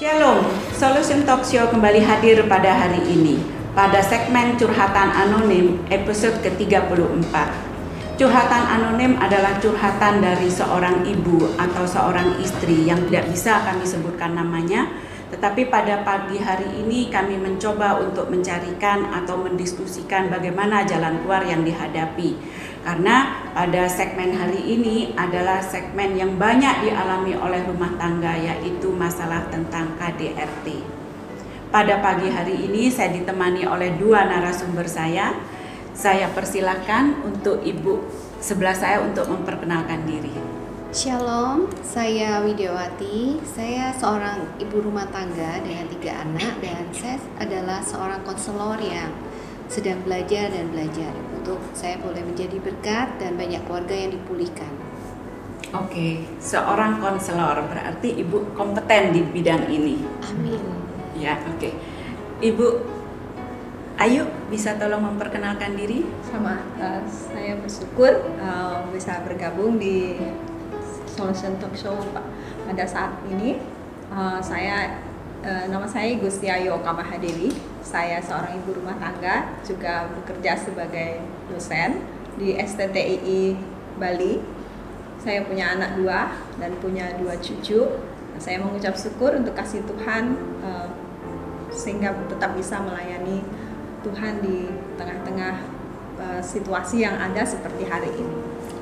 Shalom, Solution Talk Show kembali hadir pada hari ini pada segmen Curhatan Anonim episode ke-34. Curhatan anonim adalah curhatan dari seorang ibu atau seorang istri yang tidak bisa kami sebutkan namanya, tetapi pada pagi hari ini kami mencoba untuk mencarikan atau mendiskusikan bagaimana jalan keluar yang dihadapi. Karena pada segmen hari ini adalah segmen yang banyak dialami oleh rumah tangga, yaitu masalah tentang KDRT. Pada pagi hari ini saya ditemani oleh dua narasumber saya. Saya persilakan untuk ibu sebelah saya untuk memperkenalkan diri. Shalom, saya Widiawati. Saya seorang ibu rumah tangga dengan 3 anak dan saya adalah seorang konselor yang sedang belajar untuk saya boleh menjadi berkat dan banyak keluarga yang dipulihkan. Oke, seorang konselor berarti ibu kompeten di bidang ini. Amin. Ya, oke. Ibu Ayu bisa tolong memperkenalkan diri? Sama, saya bersyukur bisa bergabung di Solution Talk Show pada saat ini. Nama saya Gusti Ayu Okamahadewi. Saya seorang ibu rumah tangga, juga bekerja sebagai dosen di STTII Bali. Saya punya anak 2 dan punya 2 cucu. Saya mengucap syukur untuk kasih Tuhan sehingga tetap bisa melayani Tuhan di tengah-tengah situasi yang ada seperti hari ini.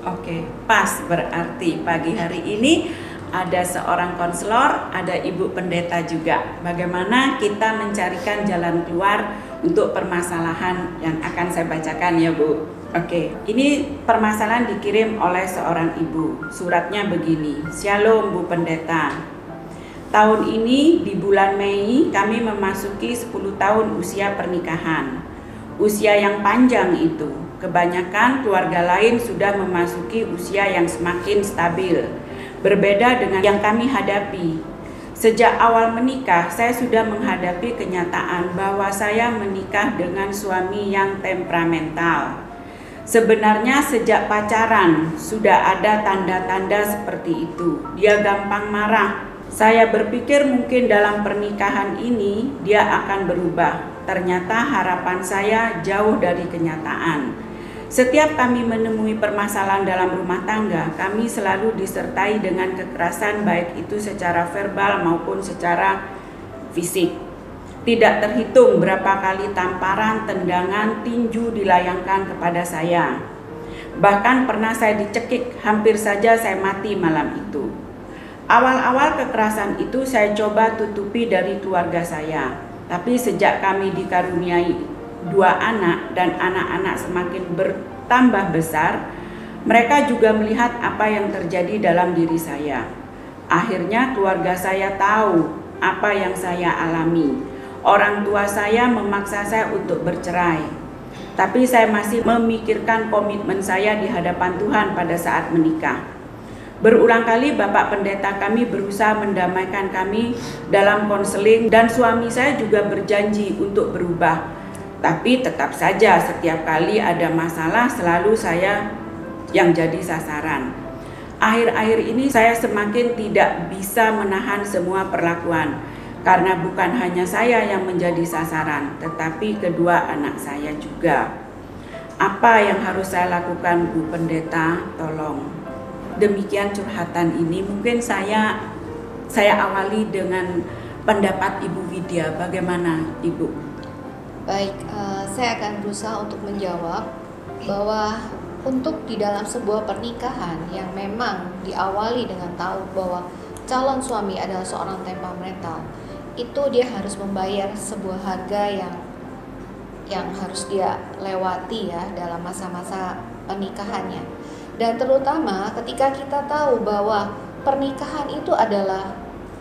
Oke, pas berarti pagi hari ini ada seorang konselor, ada ibu pendeta juga. Bagaimana kita mencarikan jalan keluar untuk permasalahan yang akan saya bacakan ya Bu. Oke, ini permasalahan dikirim oleh seorang ibu. Suratnya begini. Shalom Bu Pendeta. Tahun ini di bulan Mei kami memasuki 10 tahun usia pernikahan. Usia yang panjang itu. Kebanyakan keluarga lain sudah memasuki usia yang semakin stabil. Berbeda dengan yang kami hadapi. Sejak awal menikah, saya sudah menghadapi kenyataan bahwa saya menikah dengan suami yang temperamental. Sebenarnya sejak pacaran sudah ada tanda-tanda seperti itu. Dia gampang marah. Saya berpikir mungkin dalam pernikahan ini dia akan berubah. Ternyata harapan saya jauh dari kenyataan. Setiap kami menemui permasalahan dalam rumah tangga, kami selalu disertai dengan kekerasan baik itu secara verbal maupun secara fisik. Tidak terhitung berapa kali tamparan, tendangan, tinju dilayangkan kepada saya. Bahkan pernah saya dicekik, hampir saja saya mati malam itu. Awal-awal kekerasan itu saya coba tutupi dari keluarga saya. Tapi sejak kami dikaruniai 2 anak dan anak-anak semakin bertambah besar, mereka juga melihat apa yang terjadi dalam diri saya. Akhirnya keluarga saya tahu apa yang saya alami. Orang tua saya memaksa saya untuk bercerai. Tapi saya masih memikirkan komitmen saya di hadapan Tuhan pada saat menikah. Berulang kali Bapak Pendeta kami berusaha mendamaikan kami dalam konseling dan suami saya juga berjanji untuk berubah. Tapi tetap saja setiap kali ada masalah selalu saya yang jadi sasaran. Akhir-akhir ini saya semakin tidak bisa menahan semua perlakuan. Karena bukan hanya saya yang menjadi sasaran, tetapi kedua anak saya juga. Apa yang harus saya lakukan Bu Pendeta? Tolong. Demikian curhatan ini. Mungkin saya awali dengan pendapat Ibu Widya. Bagaimana Ibu? Baik, saya akan berusaha untuk menjawab bahwa untuk di dalam sebuah pernikahan yang memang diawali dengan tahu bahwa calon suami adalah seorang temperamental, itu dia harus membayar sebuah harga yang harus dia lewati ya dalam masa-masa pernikahannya. Dan terutama ketika kita tahu bahwa pernikahan itu adalah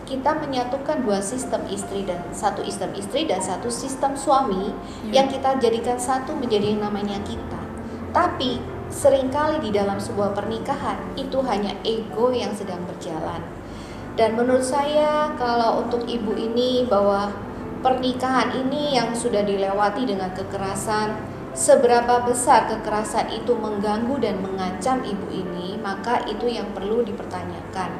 kita menyatukan 2 sistem istri dan satu sistem suami yang kita jadikan satu menjadi yang namanya kita. Tapi seringkali di dalam sebuah pernikahan itu hanya ego yang sedang berjalan. Dan menurut saya kalau untuk ibu ini bahwa pernikahan ini yang sudah dilewati dengan kekerasan, seberapa besar kekerasan itu mengganggu dan mengancam ibu ini, maka itu yang perlu dipertanyakan.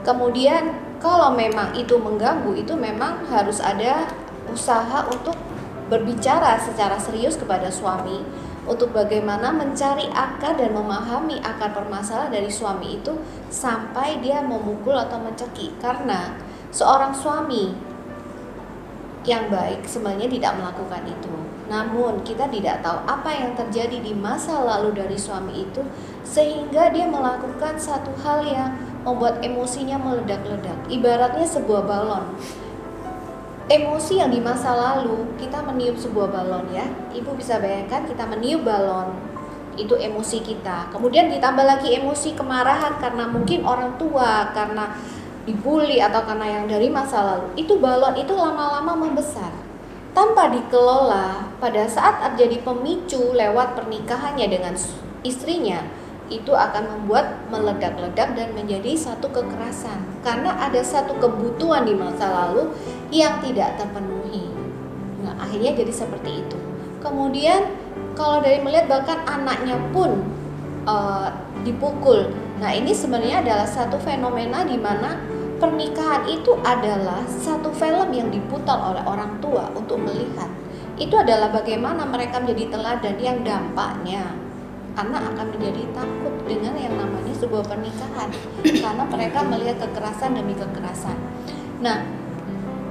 Kemudian kalau memang itu mengganggu, itu memang harus ada usaha untuk berbicara secara serius kepada suami untuk bagaimana mencari akar dan memahami akar permasalahan dari suami itu sampai dia memukul atau mencekik. Karena seorang suami yang baik sebenarnya tidak melakukan itu. Namun kita tidak tahu apa yang terjadi di masa lalu dari suami itu sehingga dia melakukan satu hal yang membuat emosinya meledak-ledak. Ibaratnya sebuah balon. Emosi yang di masa lalu, kita meniup sebuah balon ya. Ibu bisa bayangkan kita meniup balon, itu emosi kita. Kemudian ditambah lagi emosi kemarahan karena mungkin orang tua, karena dibully atau karena yang dari masa lalu. Itu balon itu lama-lama membesar. Tanpa dikelola, pada saat terjadi pemicu lewat pernikahannya dengan istrinya, itu akan membuat meledak-ledak dan menjadi satu kekerasan karena ada satu kebutuhan di masa lalu yang tidak terpenuhi. Nah, akhirnya jadi seperti itu. Kemudian kalau dari melihat bahkan anaknya pun dipukul. Nah, ini sebenarnya adalah satu fenomena di mana pernikahan itu adalah satu film yang diputar oleh orang tua untuk melihat. Itu adalah bagaimana mereka menjadi teladan yang dampaknya anak akan menjadi takut dengan yang namanya sebuah pernikahan karena mereka melihat kekerasan demi kekerasan. Nah,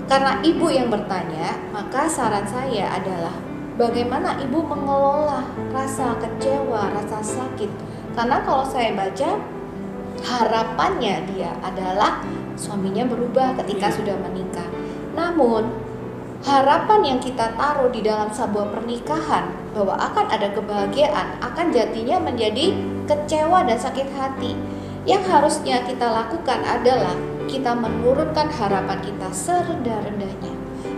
karena ibu yang bertanya, maka saran saya adalah bagaimana ibu mengelola rasa kecewa, rasa sakit. Karena kalau saya baca, harapannya dia adalah suaminya berubah ketika sudah menikah. Namun harapan yang kita taruh di dalam sebuah pernikahan bahwa akan ada kebahagiaan akan jadinya menjadi kecewa dan sakit hati. Yang harusnya kita lakukan adalah kita menurunkan harapan kita serendah-rendahnya.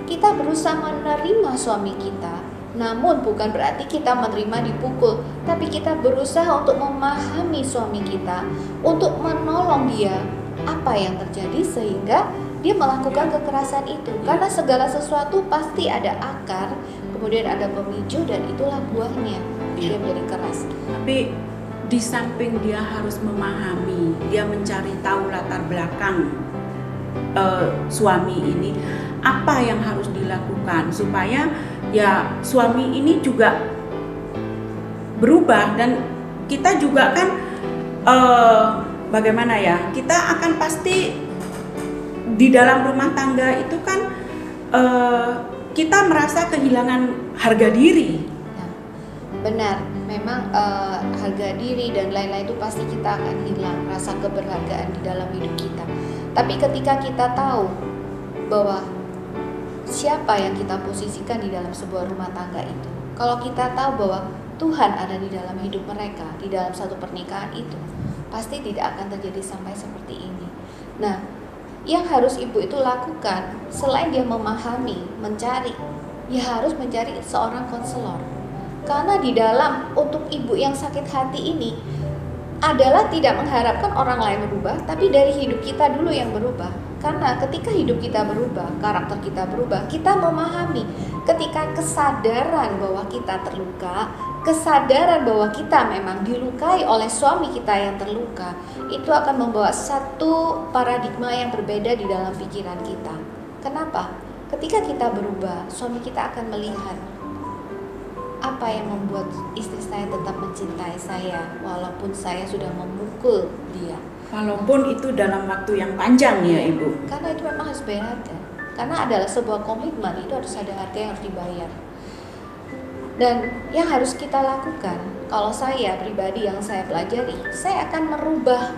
Kita berusaha menerima suami kita, namun bukan berarti kita menerima dipukul, tapi kita berusaha untuk memahami suami kita, untuk menolong dia apa yang terjadi sehingga dia melakukan kekerasan itu. Karena segala sesuatu pasti ada akar, kemudian ada pemicu, dan itulah buahnya dia menjadi keras. Tapi di samping dia harus memahami, dia mencari tahu latar belakang suami ini, apa yang harus dilakukan supaya ya suami ini juga berubah. Dan kita juga kan bagaimana ya, kita akan pasti di dalam rumah tangga itu kan kita merasa kehilangan harga diri. Nah, benar, memang harga diri dan lain-lain itu pasti kita akan hilang rasa keberhargaan di dalam hidup kita. Tapi ketika kita tahu bahwa siapa yang kita posisikan di dalam sebuah rumah tangga itu, kalau kita tahu bahwa Tuhan ada di dalam hidup mereka, di dalam satu pernikahan itu, pasti tidak akan terjadi sampai seperti ini. Nah, yang harus ibu itu lakukan selain dia memahami, mencari, ya harus mencari seorang konselor. Karena di dalam untuk ibu yang sakit hati ini adalah tidak mengharapkan orang lain berubah, tapi dari hidup kita dulu yang berubah. Karena ketika hidup kita berubah, karakter kita berubah, kita memahami ketika kesadaran bahwa kita terluka, kesadaran bahwa kita memang dilukai oleh suami kita yang terluka, itu akan membawa satu paradigma yang berbeda di dalam pikiran kita. Kenapa? Ketika kita berubah, suami kita akan melihat apa yang membuat istri saya tetap mencintai saya walaupun saya sudah memukul dia. Walaupun itu dalam waktu yang panjang ya Ibu. Karena itu memang harus bayar harga. Karena adalah sebuah komitmen, itu harus ada harga yang harus dibayar. Dan yang harus kita lakukan, kalau saya pribadi yang saya pelajari, saya akan merubah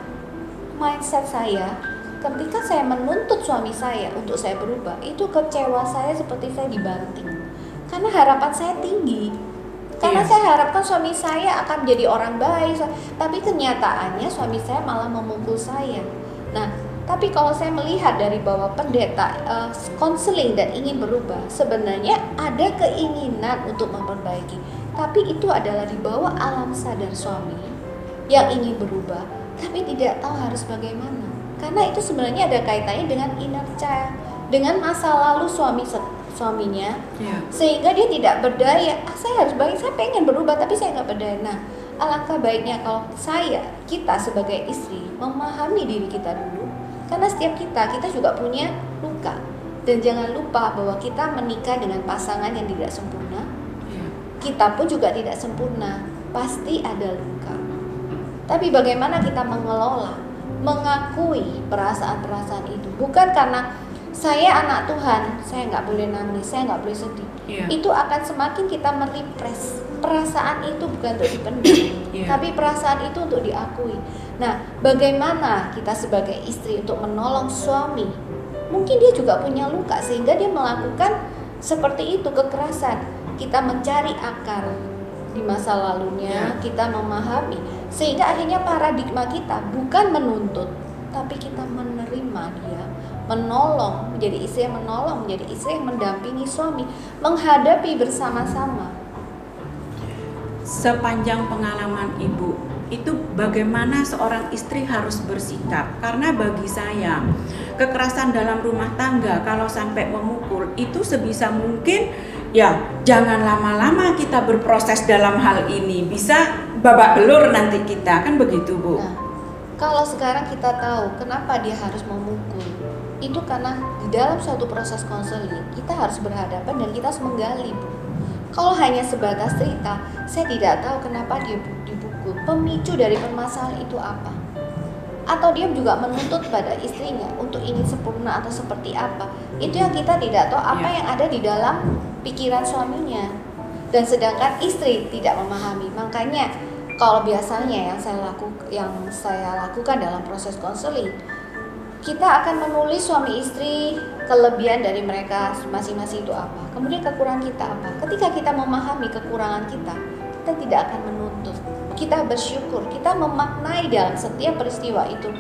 mindset saya. Ketika saya menuntut suami saya untuk saya berubah, itu kecewa saya seperti saya dibanting. Karena harapan saya tinggi. Karena saya harapkan suami saya akan menjadi orang baik, tapi kenyataannya suami saya malah memukul saya. Nah, tapi kalau saya melihat dari bawah pendeta konseling dan ingin berubah, sebenarnya ada keinginan untuk memperbaiki, tapi itu adalah di bawah alam sadar suami yang ingin berubah, tapi tidak tahu harus bagaimana. Karena itu sebenarnya ada kaitannya dengan inner child, dengan masa lalu suaminya, sehingga dia tidak berdaya. Saya harus baik, saya pengen berubah tapi saya nggak berdaya. Nah, alangkah baiknya kalau kita sebagai istri memahami diri kita dulu, Karena setiap kita juga punya luka. Dan jangan lupa bahwa kita menikah dengan pasangan yang tidak sempurna. Kita pun juga tidak sempurna, pasti ada luka. Tapi bagaimana kita mengelola, mengakui perasaan-perasaan itu. Bukan karena saya anak Tuhan, saya nggak boleh nangis, saya nggak boleh sedih. Itu akan semakin kita merepress. Perasaan itu bukan untuk dipendam, tapi perasaan itu untuk diakui. Nah, bagaimana kita sebagai istri untuk menolong suami? Mungkin dia juga punya luka sehingga dia melakukan seperti itu, kekerasan. Kita mencari akar di masa lalunya, kita memahami, sehingga akhirnya paradigma kita bukan menuntut, tapi kita menerima dia, menolong, menjadi istri yang menolong, menjadi istri yang mendampingi suami, menghadapi bersama-sama. Sepanjang pengalaman Ibu, itu bagaimana seorang istri harus bersikap? Karena bagi saya, kekerasan dalam rumah tangga kalau sampai memukul itu sebisa mungkin ya jangan lama-lama kita berproses dalam hal ini, bisa babak belur nanti kita, kan begitu Bu? Nah, kalau sekarang kita tahu kenapa dia harus memukul, itu karena di dalam suatu proses konseling kita harus berhadapan dan kita harus menggali, Bu. Kalau hanya sebatas cerita, saya tidak tahu kenapa dia dipukul, pemicu dari permasalahan itu apa. Atau dia juga menuntut pada istrinya untuk ingin sempurna atau seperti apa. Itu yang kita tidak tahu apa yang ada di dalam pikiran suaminya. Dan sedangkan istri tidak memahami. Makanya kalau biasanya yang saya lakukan dalam proses konseling, kita akan menulis suami istri kelebihan dari mereka masing-masing itu apa, kemudian kekurangan kita apa. Ketika kita memahami kekurangan kita tidak akan menuntut. Kita bersyukur, kita memaknai dalam setiap peristiwa itu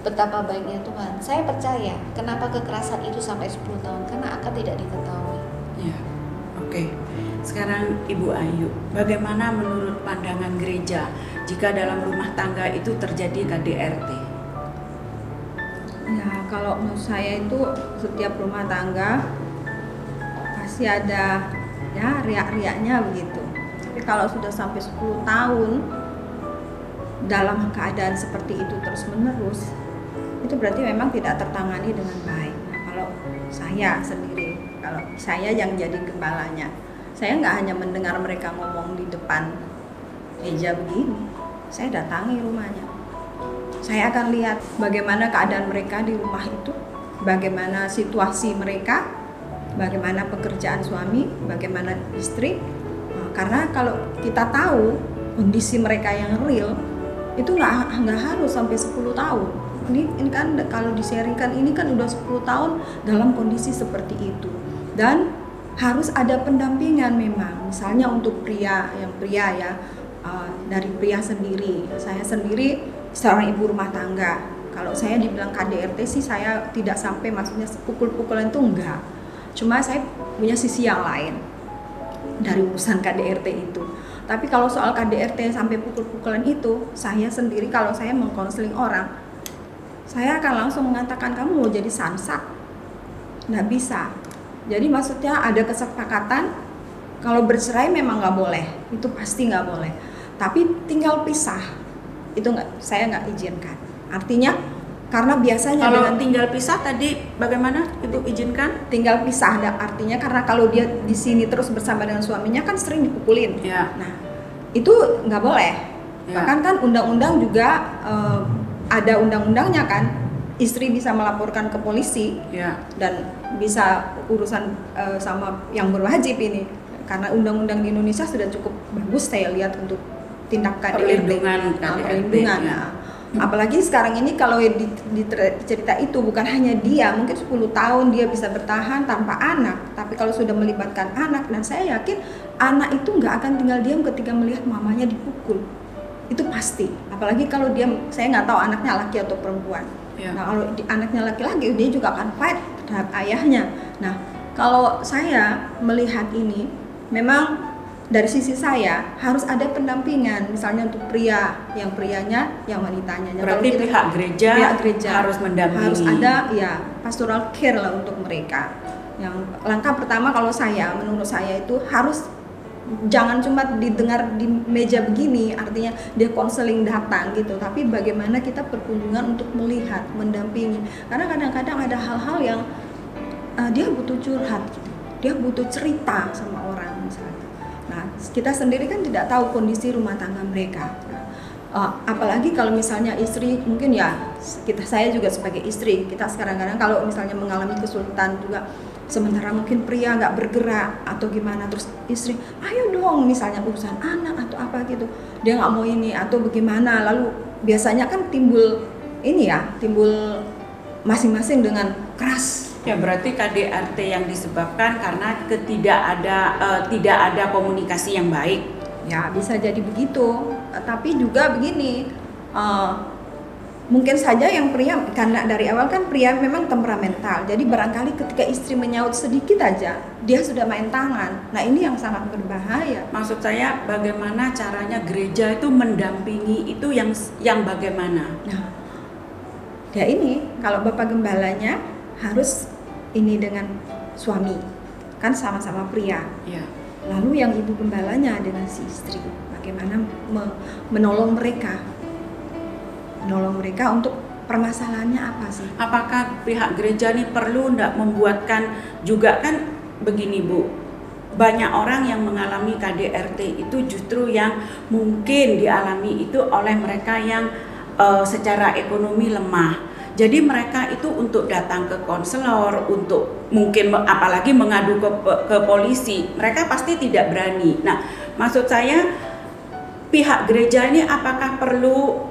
betapa baiknya Tuhan. Saya percaya kenapa kekerasan itu sampai 10 tahun, karena akan tidak diketahui. Ya, oke. Sekarang Ibu Ayu, bagaimana menurut pandangan gereja jika dalam rumah tangga itu terjadi KDRT? Ya, kalau menurut saya itu setiap rumah tangga pasti ada ya riak-riaknya begitu. Tapi kalau sudah sampai 10 tahun dalam keadaan seperti itu terus-menerus, itu berarti memang tidak tertangani dengan baik. Nah, kalau saya sendiri, kalau saya yang jadi gembalanya, saya nggak hanya mendengar mereka ngomong di depan meja begini, saya datangi rumahnya. Saya akan lihat bagaimana keadaan mereka di rumah itu, bagaimana situasi mereka, bagaimana pekerjaan suami, bagaimana istri. Karena kalau kita tahu kondisi mereka yang real, itu nggak harus sampai 10 tahun. Ini kan kalau di-sharingkan ini kan udah 10 tahun dalam kondisi seperti itu. Dan harus ada pendampingan memang. Misalnya untuk pria ya, dari pria sendiri. Saya sendiri seorang ibu rumah tangga. Kalau saya dibilang KDRT sih saya tidak sampai, maksudnya pukul-pukulan itu enggak. Cuma saya punya sisi yang lain dari urusan KDRT itu. Tapi kalau soal KDRT sampai pukul-pukulan itu, saya sendiri kalau saya mengkonseling orang, saya akan langsung mengatakan kamu mau jadi sansak, nggak bisa. Jadi maksudnya ada kesepakatan kalau bercerai memang nggak boleh, itu pasti nggak boleh. Tapi tinggal pisah, itu saya nggak izinkan. Artinya karena biasanya kalau dengan tinggal pisah tadi bagaimana Ibu izinkan? Tinggal pisah, artinya karena kalau dia di sini terus bersama dengan suaminya kan sering dipukulin. Ya. Nah, itu nggak boleh. Ya. Bahkan kan undang-undang juga ada undang-undangnya kan, istri bisa melaporkan ke polisi. Ya. Dan bisa urusan sama yang berwajib ini, karena undang-undang di Indonesia sudah cukup bagus saya lihat untuk tindak KDRT, perlindungan. Ya. Apalagi sekarang ini kalau di cerita itu bukan hanya dia, mungkin 10 tahun dia bisa bertahan tanpa anak, tapi kalau sudah melibatkan anak, dan saya yakin anak itu nggak akan tinggal diam ketika melihat mamanya dipukul, itu pasti. Apalagi kalau dia, saya nggak tahu anaknya laki atau perempuan. Ya. Nah kalau anaknya laki-laki, dia juga akan fight terhadap ayahnya. Nah kalau saya melihat ini, memang dari sisi saya harus ada pendampingan, misalnya untuk pria, yang prianya, yang wanitanya. Berarti pihak gereja harus mendampingi. Harus ada ya pastoral care lah untuk mereka. Yang langkah pertama kalau saya, menurut saya itu harus jangan cuma didengar di meja begini, artinya dia konseling datang gitu, tapi bagaimana kita berkunjungan untuk melihat, mendampingi. Karena kadang-kadang ada hal-hal yang dia butuh curhat gitu. Dia butuh cerita sama orang misalnya. Nah, kita sendiri kan tidak tahu kondisi rumah tangga mereka. Apalagi kalau misalnya istri, mungkin ya saya juga sebagai istri, kita kadang-kadang kalau misalnya mengalami kesulitan juga, sementara mungkin pria nggak bergerak atau gimana, terus istri ayo dong misalnya urusan anak atau apa gitu, dia nggak mau ini atau bagaimana, lalu biasanya kan timbul masing-masing dengan keras. Ya, berarti KDRT yang disebabkan karena tidak ada komunikasi yang baik. Ya, bisa jadi begitu. Tapi juga begini, mungkin saja yang pria, karena dari awal kan pria memang temperamental. Jadi barangkali ketika istri menyaut sedikit aja, dia sudah main tangan. Nah, ini yang sangat berbahaya. Maksud saya bagaimana caranya gereja itu mendampingi itu yang bagaimana? Nah, ya ini kalau Bapak Gembalanya harus ini dengan suami, kan sama-sama pria. Ya. Lalu yang Ibu Gembalanya dengan si istri, bagaimana menolong mereka untuk permasalahannya apa sih? Apakah pihak gereja ini perlu enggak membuatkan juga, kan begini Bu, banyak orang yang mengalami KDRT itu justru yang mungkin dialami itu oleh mereka yang secara ekonomi lemah. Jadi mereka itu untuk datang ke konselor, untuk mungkin apalagi mengadu ke polisi, mereka pasti tidak berani. Nah, maksud saya pihak gereja ini apakah perlu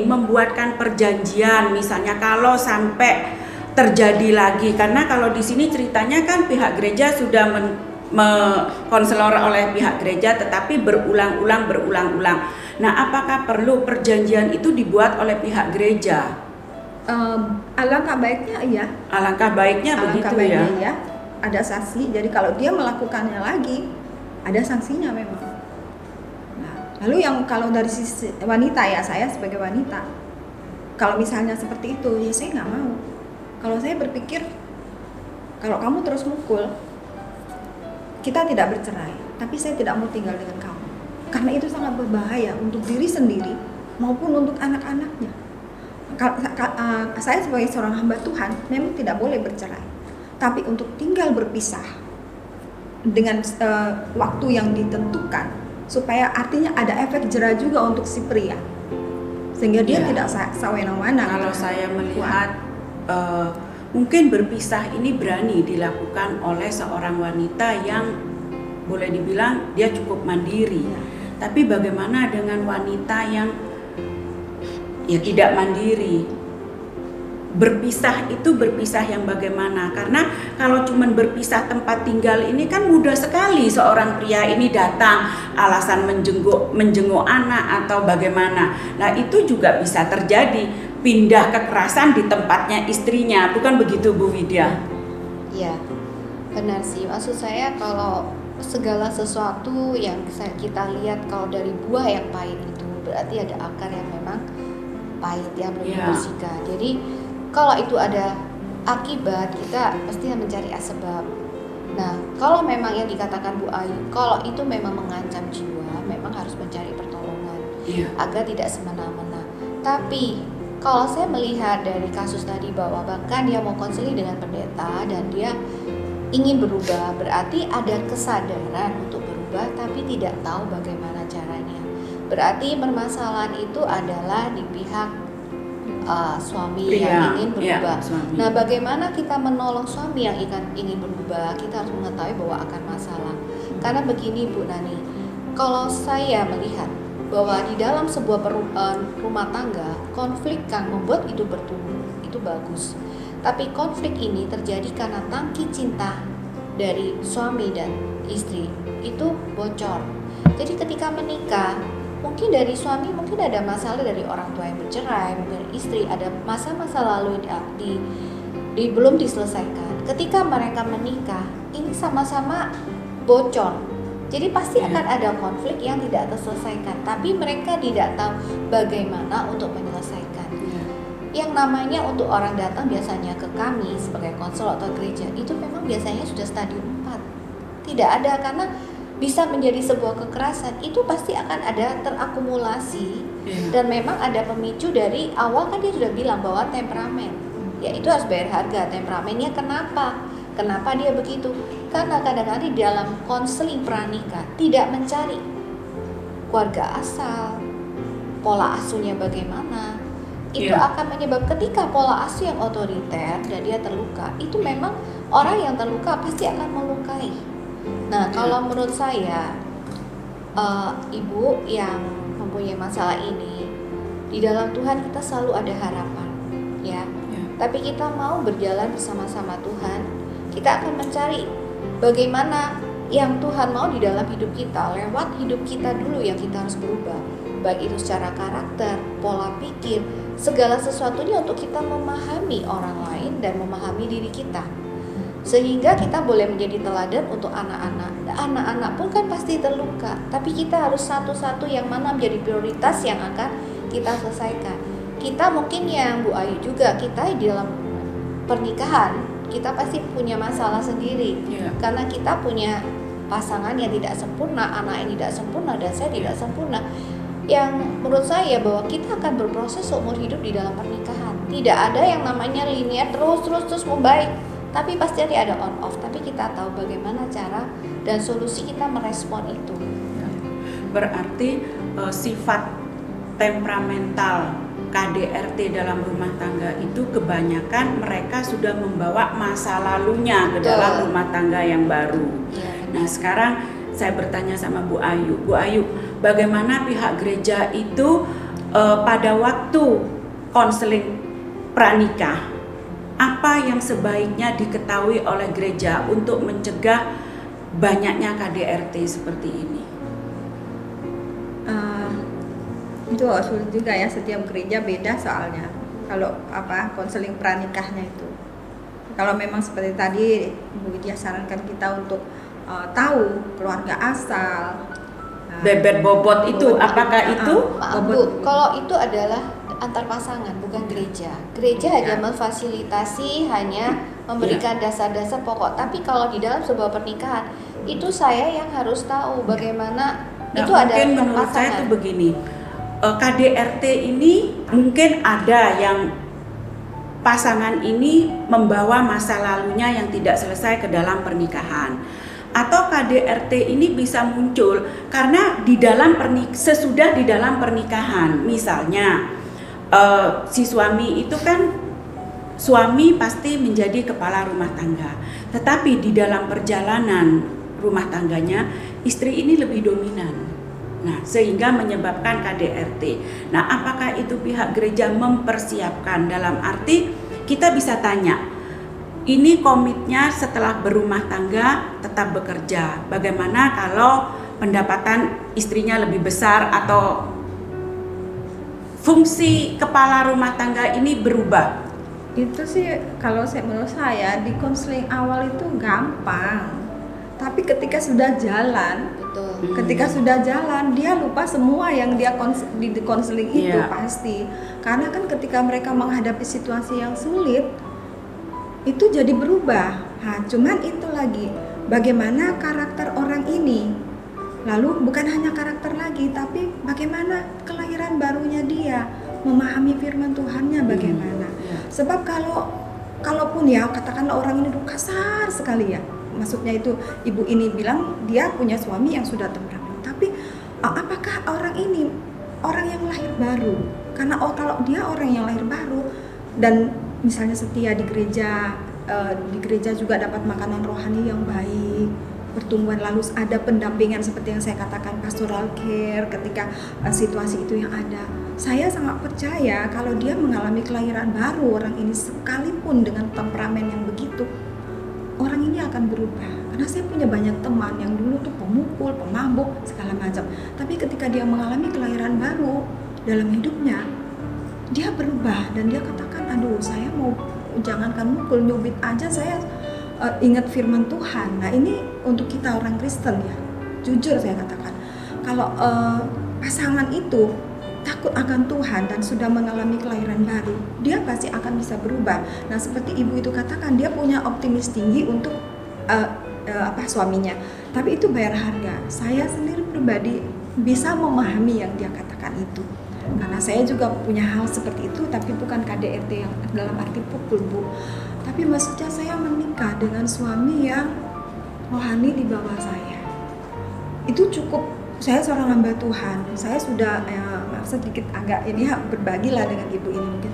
membuatkan perjanjian, misalnya kalau sampai terjadi lagi, karena kalau di sini ceritanya kan pihak gereja sudah konselor oleh pihak gereja, tetapi berulang-ulang. Nah, apakah perlu perjanjian itu dibuat oleh pihak gereja? Alangkah baiknya iya. Alangkah baiknya begitu ya. Ada sanksi. Jadi kalau dia melakukannya lagi, ada sanksinya memang. Nah, lalu yang kalau dari sisi wanita ya, saya sebagai wanita, kalau misalnya seperti itu, ya saya nggak mau. Kalau saya berpikir, kalau kamu terus mukul, kita tidak bercerai, tapi saya tidak mau tinggal dengan kamu. Karena itu sangat berbahaya untuk diri sendiri maupun untuk anak-anaknya. Saya sebagai seorang hamba Tuhan memang tidak boleh bercerai, tapi untuk tinggal berpisah dengan waktu yang ditentukan, supaya artinya ada efek jera juga untuk si pria, sehingga dia tidak sawenang-wenang. Kalau saya melihat mungkin berpisah ini berani dilakukan oleh seorang wanita yang boleh dibilang dia cukup mandiri. Tapi bagaimana dengan wanita yang ya tidak mandiri? Berpisah itu berpisah yang bagaimana? Karena kalau cuma berpisah tempat tinggal ini kan mudah sekali seorang pria ini datang alasan menjenguk anak atau bagaimana. Nah, itu juga bisa terjadi, pindah kekerasan di tempatnya istrinya, bukan begitu Bu Widya? Iya, benar sih. Maksud saya kalau segala sesuatu yang kita lihat kalau dari buah yang pahit itu berarti ada akar yang memang pahit yang belum dibersihkan. Jadi kalau itu ada akibat, kita pasti mencari sebab. Nah, kalau memang yang dikatakan Bu Ayu, kalau itu memang mengancam jiwa, memang harus mencari pertolongan agar tidak semena-mena. Tapi kalau saya melihat dari kasus tadi bahwa bahkan dia mau konseling dengan pendeta dan dia ingin berubah, berarti ada kesadaran untuk berubah tapi tidak tahu bagaimana caranya. Berarti permasalahan itu adalah di pihak suami yang ingin berubah. Nah, bagaimana kita menolong suami yang ingin berubah? Kita harus mengetahui bahwa akan masalah. Karena begini Bu Nani, kalau saya melihat bahwa di dalam sebuah rumah tangga, konflik yang membuat itu bertumbuh, itu bagus. Tapi konflik ini terjadi karena tangki cinta dari suami dan istri itu bocor. Jadi ketika menikah, mungkin dari suami mungkin ada masalah dari orang tua yang bercerai, mungkin istri ada masa-masa lalu belum diselesaikan. Ketika mereka menikah, ini sama-sama bocor. Jadi pasti akan ada konflik yang tidak terselesaikan, tapi mereka tidak tahu bagaimana untuk menyelesaikan. Yang namanya untuk orang datang biasanya ke kami sebagai konselor atau gereja, itu memang biasanya sudah stadium 4. Tidak ada, karena bisa menjadi sebuah kekerasan, itu pasti akan ada terakumulasi. Iya. Dan memang ada pemicu dari awal, kan dia sudah bilang bahwa temperamen, ya itu harus bayar harga. Temperamennya kenapa dia begitu? Karena kadang-kadang di dalam konseling pranikah tidak mencari keluarga asal, pola asuhnya bagaimana. Itu Iya. akan menyebab ketika pola asuh yang otoriter dan dia terluka, itu memang orang yang terluka pasti akan melukai. Nah, kalau menurut saya, ibu yang mempunyai masalah ini, di dalam Tuhan kita selalu ada harapan, ya. Ya. Tapi kita mau berjalan bersama-sama Tuhan, kita akan mencari bagaimana yang Tuhan mau di dalam hidup kita. Lewat hidup kita dulu yang kita harus berubah, baik itu secara karakter, pola pikir, segala sesuatunya untuk kita memahami orang lain dan memahami diri kita, sehingga kita boleh menjadi teladan untuk anak-anak. Anak-anak pun kan pasti terluka, tapi kita harus satu-satu yang mana menjadi prioritas yang akan kita selesaikan. Kita mungkin yang Bu Ayu juga, kita di dalam pernikahan kita pasti punya masalah sendiri, Iya. karena kita punya pasangan yang tidak sempurna, anak yang tidak sempurna, dan saya tidak sempurna. Yang menurut saya bahwa kita akan berproses seumur hidup di dalam pernikahan. Tidak ada yang namanya linear terus membaik, tapi pasti ada on off. Tapi kita tahu bagaimana cara dan solusi kita merespon itu. Berarti sifat temperamental KDRT dalam rumah tangga itu kebanyakan mereka sudah membawa masa lalunya ke Betul. dalam rumah tangga yang baru. Ya, Nah, sekarang saya bertanya sama Bu Ayu. Bu Ayu, bagaimana pihak gereja itu pada waktu konseling pranikah, apa yang sebaiknya diketahui oleh gereja untuk mencegah banyaknya KDRT seperti ini? Itu sulit juga ya, setiap gereja beda soalnya. Kalau konseling pranikahnya itu, kalau memang seperti tadi Bu Widya sarankan kita untuk tahu keluarga asal, Bebet bobot itu, apakah itu? maaf Bu, kalau itu adalah antar pasangan, bukan gereja. Gereja hanya memfasilitasi, hanya memberikan dasar-dasar pokok. Tapi kalau di dalam sebuah pernikahan, itu saya yang harus tahu bagaimana Nah, itu mungkin adalah menurut saya itu pasangan. begini, KDRT ini mungkin ada yang pasangan ini membawa masa lalunya yang tidak selesai ke dalam pernikahan, atau KDRT ini bisa muncul karena sesudah di dalam pernikahan. Misalnya si suami itu kan, suami pasti menjadi kepala rumah tangga, tetapi di dalam perjalanan rumah tangganya istri ini lebih dominan. Nah, sehingga menyebabkan KDRT. Nah, apakah itu pihak gereja mempersiapkan, dalam arti kita bisa tanya, ini komitnya setelah berumah tangga tetap bekerja, bagaimana kalau pendapatan istrinya lebih besar atau fungsi kepala rumah tangga ini berubah? itu sih kalau menurut saya di konseling awal itu gampang, tapi ketika sudah jalan, Betul. ketika sudah jalan dia lupa semua yang dia di konseling itu. Iya. Pasti karena kan ketika mereka menghadapi situasi yang sulit itu jadi berubah. Nah, cuman itu lagi bagaimana karakter orang ini, lalu bukan hanya karakter lagi, tapi bagaimana kelahiran barunya dia, memahami firman Tuhannya bagaimana. Sebab kalaupun ya katakanlah orang ini kasar sekali ya, maksudnya itu ibu ini bilang dia punya suami yang sudah temperamen, tapi apakah orang ini orang yang lahir baru? Karena kalau dia orang yang lahir baru dan misalnya setia di gereja juga dapat makanan rohani yang baik, pertumbuhan, lalu ada pendampingan seperti yang saya katakan pastoral care ketika situasi itu yang ada. Saya sangat percaya kalau dia mengalami kelahiran baru, orang ini sekalipun dengan temperamen yang begitu, orang ini akan berubah. Karena saya punya banyak teman yang dulu tuh pemukul, pemabuk, segala macam. Tapi ketika dia mengalami kelahiran baru dalam hidupnya, dia berubah dan dia katakan, aduh saya mau jangankan mukul, nyubit aja saya ingat firman Tuhan. Nah ini untuk kita orang Kristen ya, jujur saya katakan, kalau pasangan itu takut akan Tuhan dan sudah mengalami kelahiran baru, dia pasti akan bisa berubah. Nah seperti ibu itu katakan, dia punya optimis tinggi untuk suaminya, tapi itu bayar harga. Saya sendiri pribadi bisa memahami yang dia katakan itu, karena saya juga punya hal seperti itu, tapi bukan KDRT yang dalam arti pukul, Bu. Tapi maksudnya saya menikah dengan suami yang rohani di bawah saya. Itu cukup. Saya seorang hamba Tuhan. Saya sudah sedikit agak berbagilah dengan ibu ini mungkin.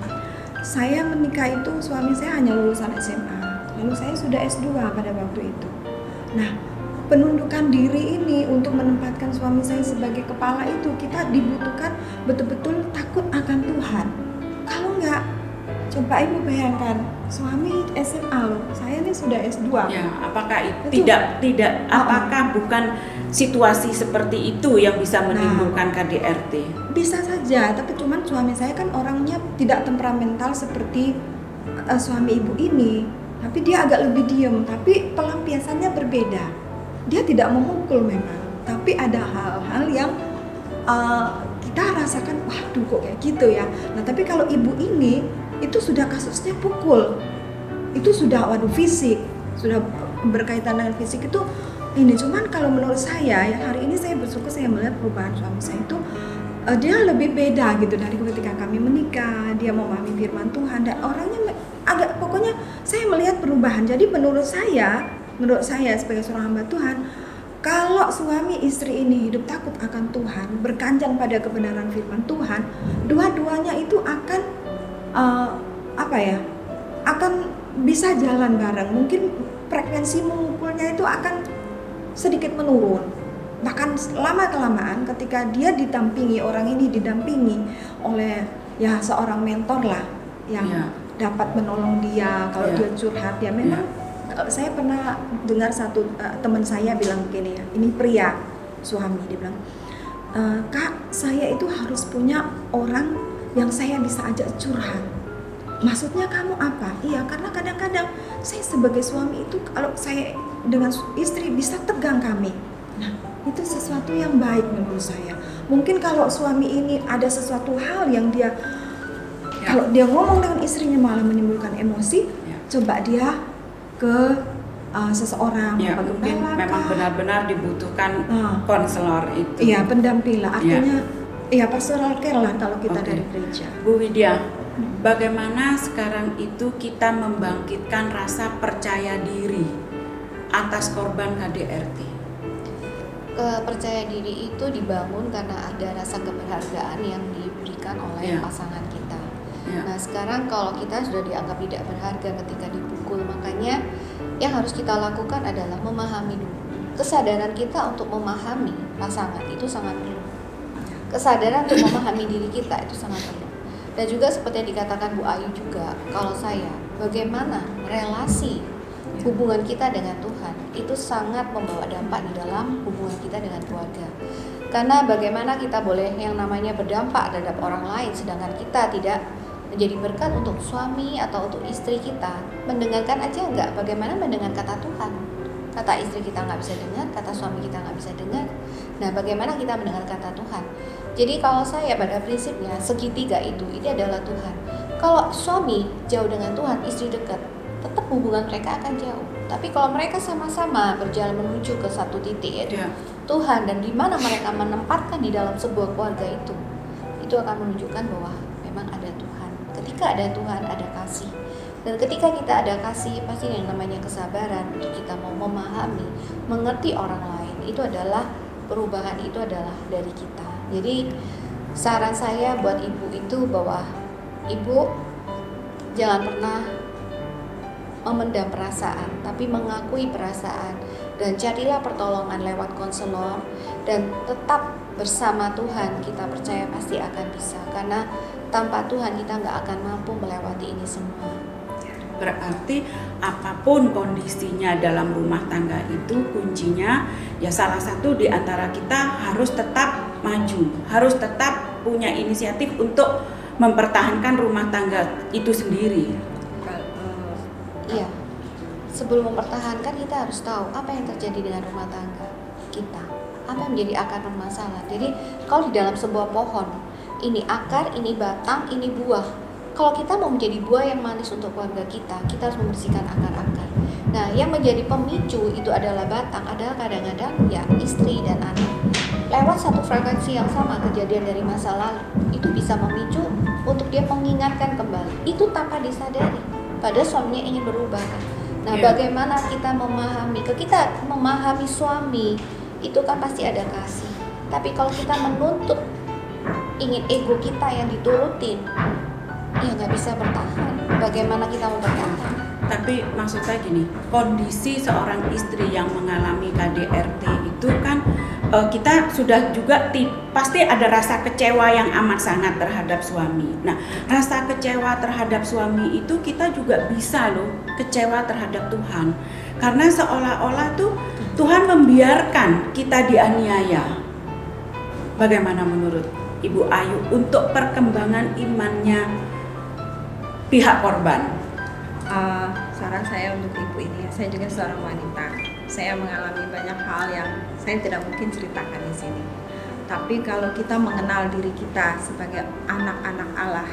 Saya menikah itu suami saya hanya lulusan SMA. Lalu saya sudah S2 pada waktu itu. Nah, penundukan diri ini untuk menempatkan suami saya sebagai kepala itu kita dibutuhkan betul-betul takut akan Tuhan. Kalau enggak, coba ibu bayangkan, suami SMA loh, saya ini sudah S2. Ya, apakah tidak apakah bukan situasi seperti itu yang bisa menimbulkan KDRT? Bisa saja, tapi cuman suami saya kan orangnya tidak temperamental seperti suami ibu ini, tapi dia agak lebih diem, tapi pelampiasannya berbeda. Dia tidak memukul memang, tapi ada hal-hal yang kita rasakan, waduh kok kayak gitu ya. Nah, tapi kalau ibu ini itu sudah kasusnya pukul, itu sudah fisik, sudah berkaitan dengan fisik itu ini. Cuman kalau menurut saya ya, hari ini saya bersyukur saya melihat perubahan suami saya itu dia lebih beda gitu dari ketika kami menikah. Dia memahami firman Tuhan dan orangnya agak, pokoknya saya melihat perubahan. Jadi menurut saya sebagai seorang hamba Tuhan, kalau suami istri ini hidup takut akan Tuhan, berkanjang pada kebenaran firman Tuhan, dua-duanya itu akan akan bisa jalan bareng. Mungkin frekuensi mengumpulnya itu akan sedikit menurun. Bahkan lama-kelamaan ketika dia didampingi, orang ini didampingi oleh seorang mentor lah yang dapat menolong dia kalau dia curhat. Ya memang saya pernah dengar satu teman saya bilang begini ya, ini pria suami, dia bilang, Kak, saya itu harus punya orang yang saya bisa ajak curhat. Maksudnya kamu apa? Iya, karena kadang-kadang saya sebagai suami itu kalau saya dengan istri bisa tegang kami. Nah, itu sesuatu yang baik menurut saya. Mungkin kalau suami ini ada sesuatu hal yang dia kalau dia ngomong dengan istrinya malah menimbulkan emosi, coba dia ke seseorang, mungkin memang benar-benar dibutuhkan konselor itu. Iya, pendamping lah. Artinya pastoral care lah kalau kita dari gereja. Bu Widya, bagaimana sekarang itu kita membangkitkan rasa percaya diri atas korban KDRT? Percaya diri itu dibangun karena ada rasa keberhargaan yang diberikan oleh pasangan kita. Nah, sekarang kalau kita sudah dianggap tidak berharga ketika dipukul, makanya yang harus kita lakukan adalah memahami dulu. Kesadaran kita untuk memahami pasangan itu sangat perlu. Kesadaran untuk memahami diri kita itu sangat perlu. Dan juga seperti yang dikatakan Bu Ayu juga, kalau saya, bagaimana relasi hubungan kita dengan Tuhan itu sangat membawa dampak di dalam hubungan kita dengan keluarga. Karena bagaimana kita boleh yang namanya berdampak terhadap orang lain sedangkan kita tidak menjadi berkat untuk suami atau untuk istri kita. Mendengarkan aja enggak, bagaimana mendengar kata Tuhan? Kata istri kita nggak bisa dengar, kata suami kita nggak bisa dengar. Nah, bagaimana kita mendengar kata Tuhan? Jadi kalau saya pada prinsipnya segitiga itu, ini adalah Tuhan. Kalau suami jauh dengan Tuhan, istri dekat, tetap hubungan mereka akan jauh. Tapi kalau mereka sama-sama berjalan menuju ke satu titik, yaitu Tuhan, dan di mana mereka menempatkan di dalam sebuah keluarga itu akan menunjukkan bahwa memang ada Tuhan. Ketika ada Tuhan, ada kasih. Dan ketika kita ada kasih, pasti yang namanya kesabaran untuk kita mau memahami, mengerti orang lain, itu adalah perubahan, itu adalah dari kita. Jadi saran saya buat ibu itu bahwa ibu jangan pernah memendam perasaan, tapi mengakui perasaan, dan carilah pertolongan lewat konselor, dan tetap bersama Tuhan. Kita percaya pasti akan bisa, karena tanpa Tuhan kita nggak akan mampu melewati ini semua. Berarti apapun kondisinya dalam rumah tangga itu, kuncinya ya salah satu di antara kita harus tetap maju, harus tetap punya inisiatif untuk mempertahankan rumah tangga itu sendiri. Iya, sebelum mempertahankan kita harus tahu apa yang terjadi dengan rumah tangga kita, apa yang menjadi akar permasalahan. Jadi kalau di dalam sebuah pohon, ini akar, ini batang, ini buah. Kalau kita mau menjadi buah yang manis untuk keluarga kita harus membersihkan akar-akar. Nah, yang menjadi pemicu itu adalah batang, adalah kadang-kadang ya istri dan anak. Lewat satu frekuensi yang sama, kejadian dari masa lalu itu bisa memicu untuk dia mengingatkan kembali. Itu tanpa disadari. Padahal suaminya ingin berubah kan. Nah, bagaimana kita memahami suami itu kan pasti ada kasih. Tapi kalau kita menuntut ingin ego kita yang diturutin, ya nggak bisa bertahan. Bagaimana kita mau bertahan? Tapi maksud saya gini, kondisi seorang istri yang mengalami KDRT itu kan kita sudah juga pasti ada rasa kecewa yang amat sangat terhadap suami. Nah, rasa kecewa terhadap suami itu kita juga bisa loh kecewa terhadap Tuhan. Karena seolah-olah tuh Tuhan membiarkan kita dianiaya. Bagaimana menurut Ibu Ayu untuk perkembangan imannya pihak korban? Saran saya untuk ibu ini, saya juga seorang wanita. Saya mengalami banyak hal yang saya tidak mungkin ceritakan di sini. Tapi kalau kita mengenal diri kita sebagai anak-anak Allah,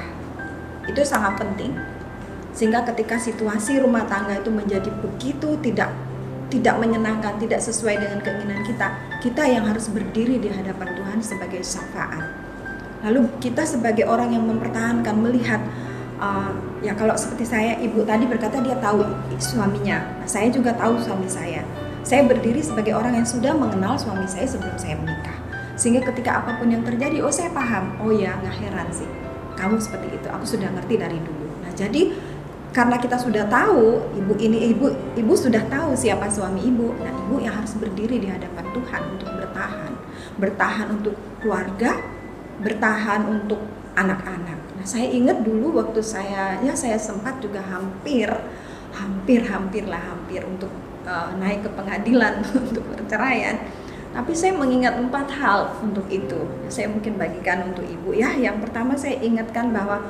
itu sangat penting. Sehingga ketika situasi rumah tangga itu menjadi begitu tidak menyenangkan, tidak sesuai dengan keinginan kita yang harus berdiri di hadapan Tuhan sebagai syafaat. Lalu kita sebagai orang yang mempertahankan, melihat ya kalau seperti saya, ibu tadi berkata dia tahu suaminya. Nah, saya juga tahu suami saya. Saya berdiri sebagai orang yang sudah mengenal suami saya sebelum saya menikah. Sehingga ketika apapun yang terjadi, saya paham. Oh ya, nggak heran sih. Kamu seperti itu. Aku sudah ngerti dari dulu. Nah, jadi karena kita sudah tahu, ibu sudah tahu siapa suami ibu. Nah, ibu yang harus berdiri di hadapan Tuhan untuk bertahan untuk keluarga, bertahan untuk anak-anak. Nah, saya ingat dulu waktu saya sempat juga hampir untuk naik ke pengadilan untuk perceraian. Tapi saya mengingat 4 hal untuk itu. Saya mungkin bagikan untuk ibu ya. Yang pertama saya ingatkan bahwa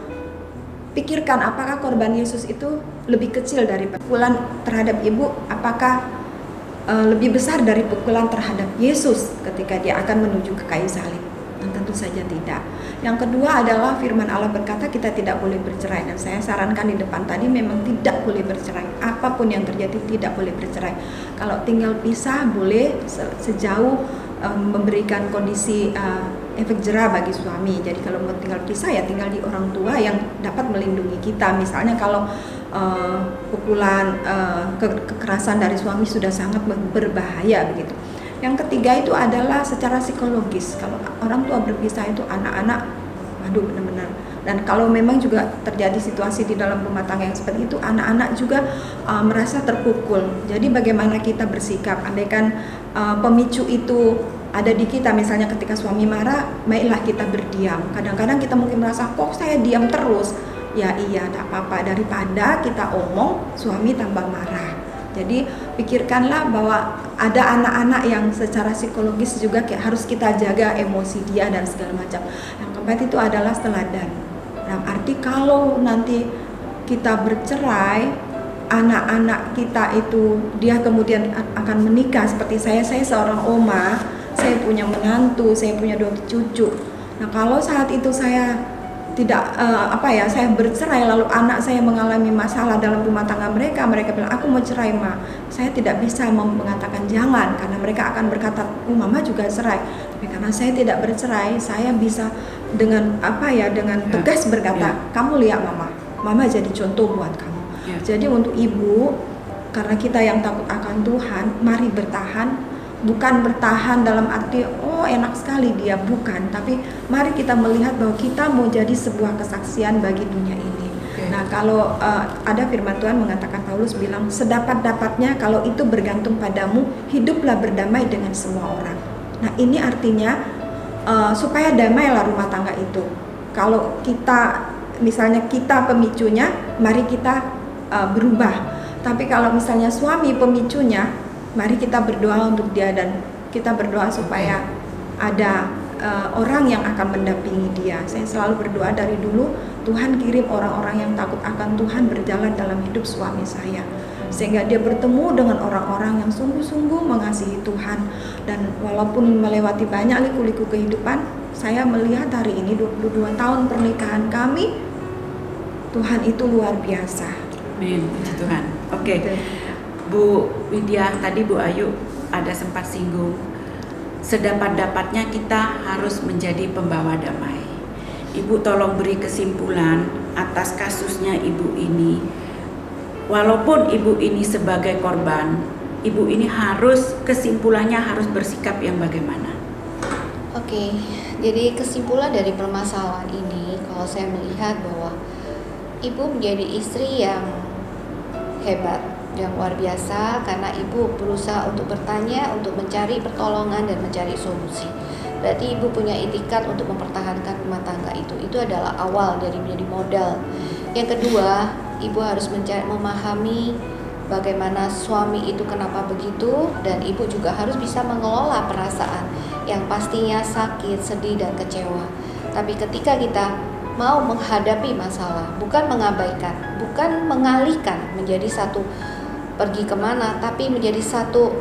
pikirkan apakah korban Yesus itu lebih kecil dari pukulan terhadap ibu, apakah lebih besar dari pukulan terhadap Yesus ketika dia akan menuju ke kayu salib. Dan tentu saja tidak. Yang kedua adalah firman Allah berkata kita tidak boleh bercerai, dan saya sarankan di depan tadi memang tidak boleh bercerai. Apapun yang terjadi tidak boleh bercerai. Kalau tinggal pisah boleh sejauh memberikan kondisi efek jera bagi suami. Jadi kalau mau tinggal pisah ya tinggal di orang tua yang dapat melindungi kita. Misalnya kalau pukulan kekerasan dari suami sudah sangat berbahaya begitu. Yang ketiga itu adalah secara psikologis. Kalau orang tua berpisah itu anak-anak, waduh benar-benar. Dan kalau memang juga terjadi situasi di dalam rumah tangga yang seperti itu, anak-anak juga merasa terpukul. Jadi bagaimana kita bersikap? Andaikan pemicu itu ada di kita, misalnya ketika suami marah, baiklah kita berdiam. Kadang-kadang kita mungkin merasa, kok saya diam terus? Ya iya, tak apa-apa. Daripada kita omong, suami tambah marah. Jadi pikirkanlah bahwa ada anak-anak yang secara psikologis juga harus kita jaga emosi dia dan segala macam. Yang keempat itu adalah teladan. Dalam arti kalau nanti kita bercerai, anak-anak kita itu dia kemudian akan menikah seperti saya seorang oma, saya punya menantu, saya punya 2 cucu. Nah kalau saat itu saya tidak saya bercerai lalu anak saya mengalami masalah dalam rumah tangga mereka bilang aku mau cerai ma, saya tidak bisa mengatakan jangan karena mereka akan berkata mama juga cerai. Tapi karena saya tidak bercerai, saya bisa dengan tegas berkata kamu lihat mama jadi contoh buat kamu. Jadi untuk ibu, karena kita yang takut akan Tuhan, mari bertahan. Bukan bertahan dalam arti enak sekali dia, bukan, tapi mari kita melihat bahwa kita mau jadi sebuah kesaksian bagi dunia ini. Nah kalau ada firman Tuhan mengatakan, Paulus bilang sedapat-dapatnya kalau itu bergantung padamu, hiduplah berdamai dengan semua orang. Nah ini artinya supaya damailah rumah tangga itu. Kalau kita misalnya kita pemicunya, mari kita berubah. Tapi kalau misalnya suami pemicunya, mari kita berdoa untuk dia dan kita berdoa supaya ada orang yang akan mendampingi dia. Saya selalu berdoa dari dulu, Tuhan kirim orang-orang yang takut akan Tuhan berjalan dalam hidup suami saya. Sehingga dia bertemu dengan orang-orang yang sungguh-sungguh mengasihi Tuhan. Dan walaupun melewati banyak liku-liku kehidupan, saya melihat hari ini 22 tahun pernikahan kami, Tuhan itu luar biasa. Amin, puji Tuhan. Oke. Bu Widya, tadi Bu Ayu ada sempat singgung, sedapat-dapatnya kita harus menjadi pembawa damai. Ibu tolong beri kesimpulan atas kasusnya ibu ini. Walaupun ibu ini sebagai korban, ibu ini kesimpulannya harus bersikap yang bagaimana? Oke, jadi kesimpulan dari permasalahan ini, kalau saya melihat bahwa ibu menjadi istri yang hebat, yang luar biasa, karena ibu berusaha untuk bertanya, untuk mencari pertolongan dan mencari solusi. Berarti ibu punya itikat untuk mempertahankan rumah tangga itu. Itu adalah awal dari menjadi modal. Yang kedua, ibu harus memahami bagaimana suami itu kenapa begitu, dan ibu juga harus bisa mengelola perasaan yang pastinya sakit, sedih, dan kecewa. Tapi ketika kita mau menghadapi masalah, bukan mengabaikan, bukan mengalihkan menjadi satu pergi kemana, tapi menjadi satu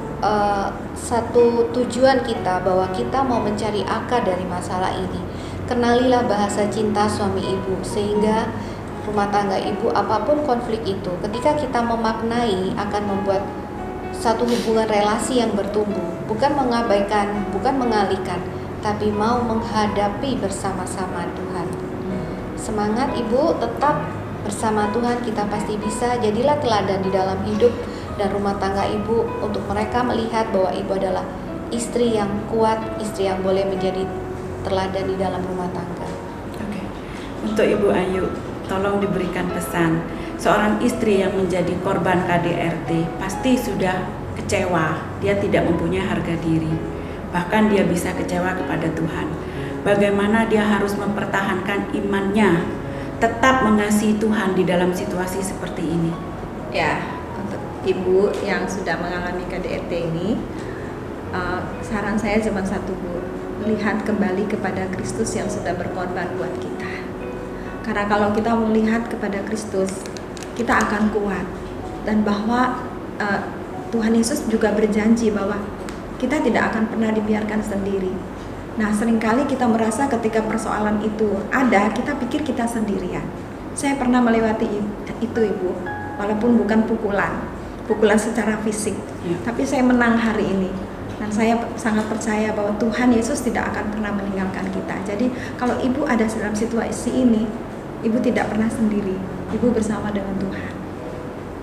tujuan kita bahwa kita mau mencari akar dari masalah ini. Kenalilah bahasa cinta suami ibu, sehingga rumah tangga ibu apapun konflik itu, ketika kita memaknai akan membuat satu hubungan relasi yang bertumbuh, bukan mengabaikan, bukan mengalihkan, tapi mau menghadapi bersama-sama Tuhan. Semangat ibu, tetap bersama Tuhan, kita pasti bisa. Jadilah teladan di dalam hidup dan rumah tangga ibu, untuk mereka melihat bahwa ibu adalah istri yang kuat, istri yang boleh menjadi teladan di dalam rumah tangga. Oke. Untuk Ibu Ayu, tolong diberikan pesan. Seorang istri yang menjadi korban KDRT pasti sudah kecewa, dia tidak mempunyai harga diri, bahkan dia bisa kecewa kepada Tuhan. Bagaimana dia harus mempertahankan imannya, tetap mengasihi Tuhan di dalam situasi seperti ini? Ya, untuk ibu yang sudah mengalami KDRT ini, saran saya cuma satu, Bu, lihat kembali kepada Kristus yang sudah berkorban buat kita. Karena kalau kita melihat kepada Kristus, kita akan kuat, dan bahwa Tuhan Yesus juga berjanji bahwa kita tidak akan pernah dibiarkan sendiri. Nah, seringkali kita merasa ketika persoalan itu ada, kita pikir kita sendirian. Saya pernah melewati itu, Ibu, walaupun bukan pukulan secara fisik, tapi saya menang hari ini. Dan saya sangat percaya bahwa Tuhan Yesus tidak akan pernah meninggalkan kita. Jadi kalau Ibu ada dalam situasi ini, Ibu tidak pernah sendiri. Ibu bersama dengan Tuhan.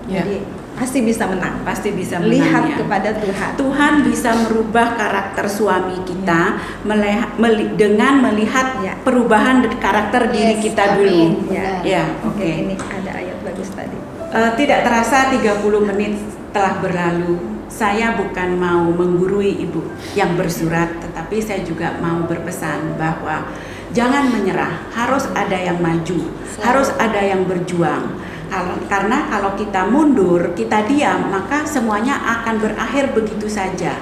Jadi pasti bisa menang. Pasti bisa menang. Lihat ya. kepada Tuhan. Tuhan bisa merubah karakter suami kita dengan melihat perubahan karakter diri kita dulu. Ya, oke. Ini ada ayat bagus tadi. Tidak terasa 30 menit telah berlalu. Saya bukan mau menggurui Ibu yang bersurat, tetapi saya juga mau berpesan bahwa jangan menyerah, harus ada yang maju, harus ada yang berjuang. Karena kalau kita mundur, kita diam, maka semuanya akan berakhir begitu saja.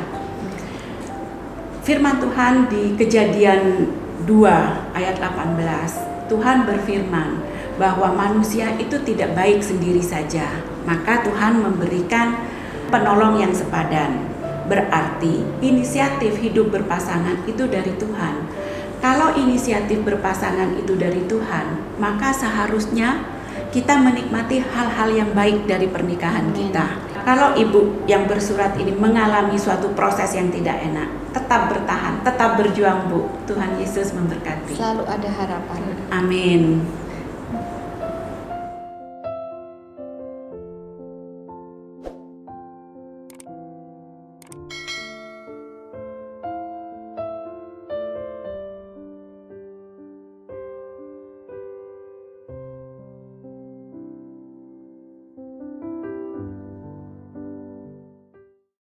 Firman Tuhan di Kejadian 2 ayat 18, Tuhan berfirman bahwa manusia itu tidak baik sendiri saja, maka Tuhan memberikan penolong yang sepadan. Berarti inisiatif hidup berpasangan itu dari Tuhan. Kalau inisiatif berpasangan itu dari Tuhan, maka seharusnya kita menikmati hal-hal yang baik dari pernikahan kita. Kalau ibu yang bersurat ini mengalami suatu proses yang tidak enak, tetap bertahan, tetap berjuang, Bu. Tuhan Yesus memberkati. Selalu ada harapan. Amin.